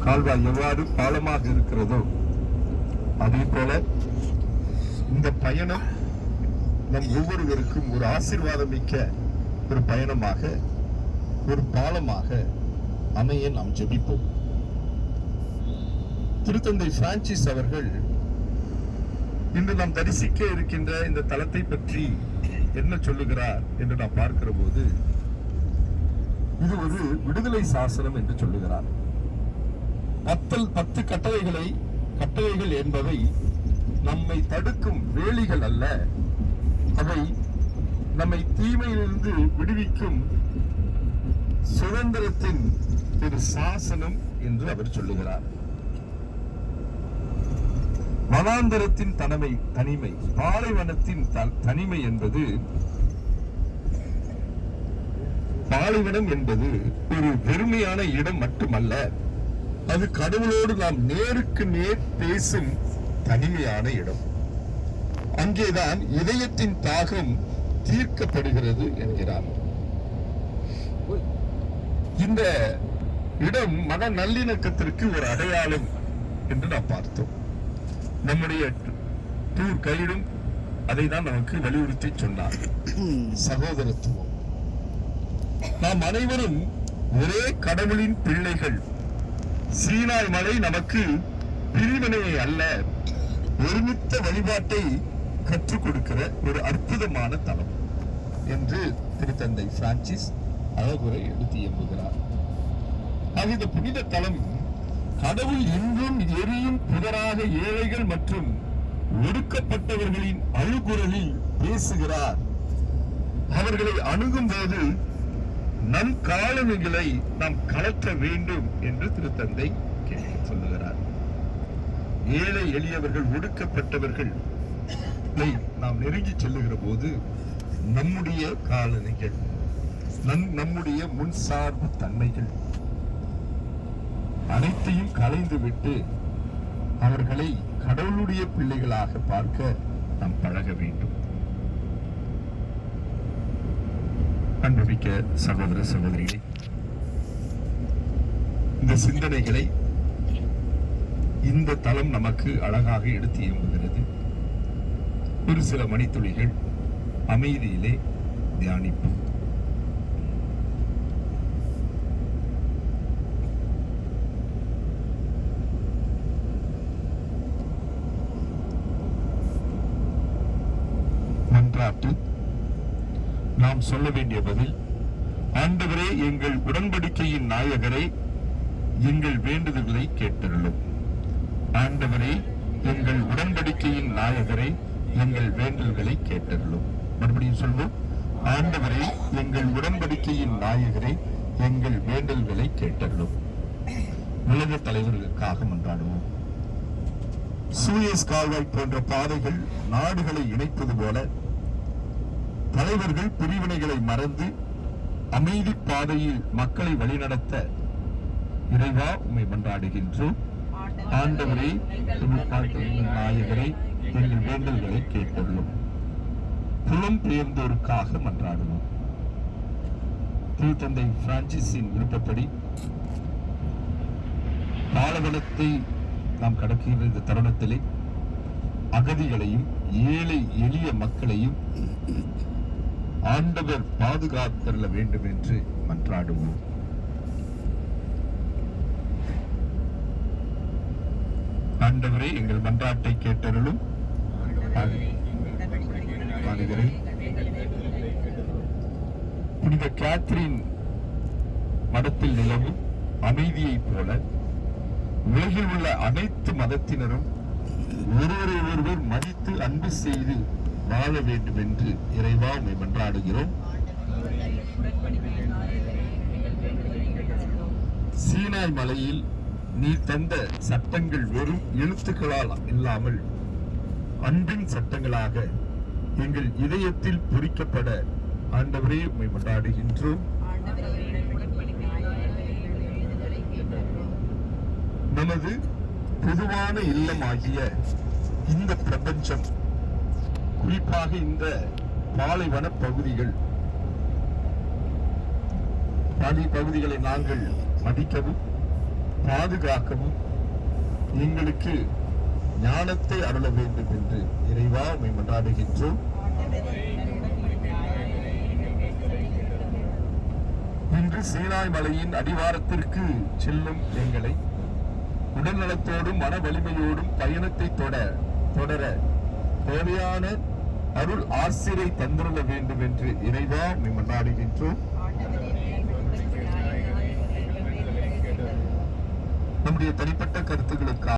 கால்வாய் எவ்வாறு பாலமாக இருக்கிறதோ அதே போல இந்த பயணம் நம் ஒவ்வொருவருக்கும் ஒரு ஆசீர்வாதம் மிக்க ஒரு பயணமாக, ஒரு பாலமாக அமைய நாம் ஜெபிப்போம். திருத்தந்தை பிரான்சிஸ் அவர்கள் இன்று நாம் தரிசிக்க இருக்கின்ற இந்த தலத்தை பற்றி என்ன சொல்லுகிறார் என்று நாம் பார்க்கிற போது, இது ஒரு விடுதலை சாசனம் என்று சொல்லுகிறார். 10 கட்டளைகள் என்பவை நம்மை தடுக்கும் வேலிகள் அல்ல, அவை நம்மை தீமையிலிருந்து விடுவிக்கும் சுதந்திரத்தின் ஒரு சாசனம் என்று அவர் சொல்லுகிறார். வனாந்தரத்தின் தனிமை, பாலைவனத்தின் தனிமை என்பது, பாலைவனம் என்பது ஒரு வெறுமையான இடம் மட்டுமல்ல, அது கடவுளோடு நாம் நேருக்கு நேர் பேசும் தனிமையான இடம். அங்கேதான் இதயத்தின் தாகம் தீர்க்கப்படுகிறது என்கிறார். இந்த இடம் மன நல்லிணக்கத்திற்கு ஒரு அடையாளம் என்று நாம் பார்த்தோம். நம்முடைய டூர் கைடும் அதை தான் நமக்கு வலியுறுத்தி சொன்னார். சகோதரத்துவம். நாம் அனைவரும் ஒரே கடவுளின் பிள்ளைகள். சீனாய் மலை நமக்கு பிரிவினையை அல்ல, ஒருமித்த வழிபாட்டை கற்றுக் கொடுக்கிற ஒரு அற்புதமான தலம் என்று திருத்தந்தை பிரான்சிஸ் அழகுரை எடுத்து எம்புகிறார். இந்த புனித தலம் கடவுள் இன்றும் எரியும் புதராக ஏழைகள் மற்றும் ஒடுக்கப்பட்டவர்களின் அழுகுரலில் பேசுகிறார். அவர்களை அணுகும் போது நம் காலணிகளை நாம் கலற்ற வேண்டும் என்று திருத்தந்தை சொல்லுகிறார். ஏழை எளியவர்கள், ஒடுக்கப்பட்டவர்கள் நாம் நெருங்கி செல்லுகிற போது நம்முடைய காலணிகள், நம்முடைய முன்சார்பு தன்மைகள் அனைத்தையும் கலைந்து விட்டு அவர்களை கடவுளுடைய பிள்ளைகளாக பார்க்க நாம் பழக வேண்டும். அன்புமிக்க சகோதர சகோதரிகளே, இந்த சிந்தனைகளை இந்த தலம் நமக்கு அழகாக எடுத்து இயம்புகிறது. ஒரு சில மணித்துளிகள் அமைதியிலே தியானிப்போம். மன்றாட்டு. நாம் சொல்ல வேண்டிய பதில்: ஆண்டவரே, எங்கள் உடன்படிக்கையின் நாயகரை, எங்கள் வேண்டுதல்களை கேட்டருளும். ஆண்டவரே, எங்கள் உடன்படிக்கையின் நாயகரை, எங்கள் வேண்டுதல்களை கேட்டருளும். மறுபடியும் சொல்வோம்: ஆண்டவரே, எங்கள் உடன்படிக்கையின் நாயகரை, எங்கள் வேண்டுதல்களை கேட்டருளும். உலக தலைவர்களுக்காக மன்றாடுவோம். சூயஸ் கால்வாய் போன்ற பாதைகள் நாடுகளை இணைப்பது போல தலைவர்கள் பிரிவினைகளை மறந்து அமைதி பாதையில் மக்களை வழிநடத்த இறைவா உம்மை மன்றாடுகின்றோம். ஆண்டவரே, நாயகரை, எங்கள் வேண்டல்களை கேட்டுள்ளோம். புலம் பெயர்ந்தோருக்காக மன்றாடுவோம். திருத்தந்தை பிரான்சிஸின் விருப்பப்படி பாலைவனத்தை நாம் கடக்கின்ற இந்த தருணத்திலே அகதிகளையும் ஏழை எளிய மக்களையும் ஆண்டவர் பாதுகாத்தருள வேண்டும் என்று மன்றாடுவோம். ஆண்டவரே, எங்கள் மன்றாட்டை கேட்டருளும். புனித கேத்ரின் மடத்தில் நிலவும் அமைதியை போல உலகில் உள்ள அனைத்து மதத்தினரும் ஒருவரை ஒருவர் மதித்து அன்பு செய்து வாழ வேண்டும் என்று இறைவா உம்மை மன்றாடுகிறோம். சீனாய் மலையில் நீ தந்த சட்டங்கள் வெறும் எழுத்துக்களால் இல்லாமல் அன்பின் சட்டங்களாக எங்கள் இதயத்தில் பொறிக்கப்பட ஆண்டவரே உம்மை மன்றாடுகின்றோம். நமது பொதுவான இல்லமாகிய இந்த பிரபஞ்சம், குறிப்பாக இந்த பாலைவன பகுதிகளை நாங்கள் மதிக்கவும் பாதுகாக்கவும் எங்களுக்கு ஞானத்தை அருள வேண்டும் என்று இறைவா உம்மை மன்றாடுகின்றோம். இன்று சீனாய் மலையின் அடிவாரத்திற்கு செல்லும் எங்களை உடல் நலத்தோடும் மன வலிமையோடும் பயணத்தை தொடர தேவையான அருள் ஆசிரை தந்துள்ள வேண்டும் என்று இறைவா உம்மை மன்றாடுகின்றோம். நம்முடைய தனிப்பட்ட கருத்துக்களுக்காக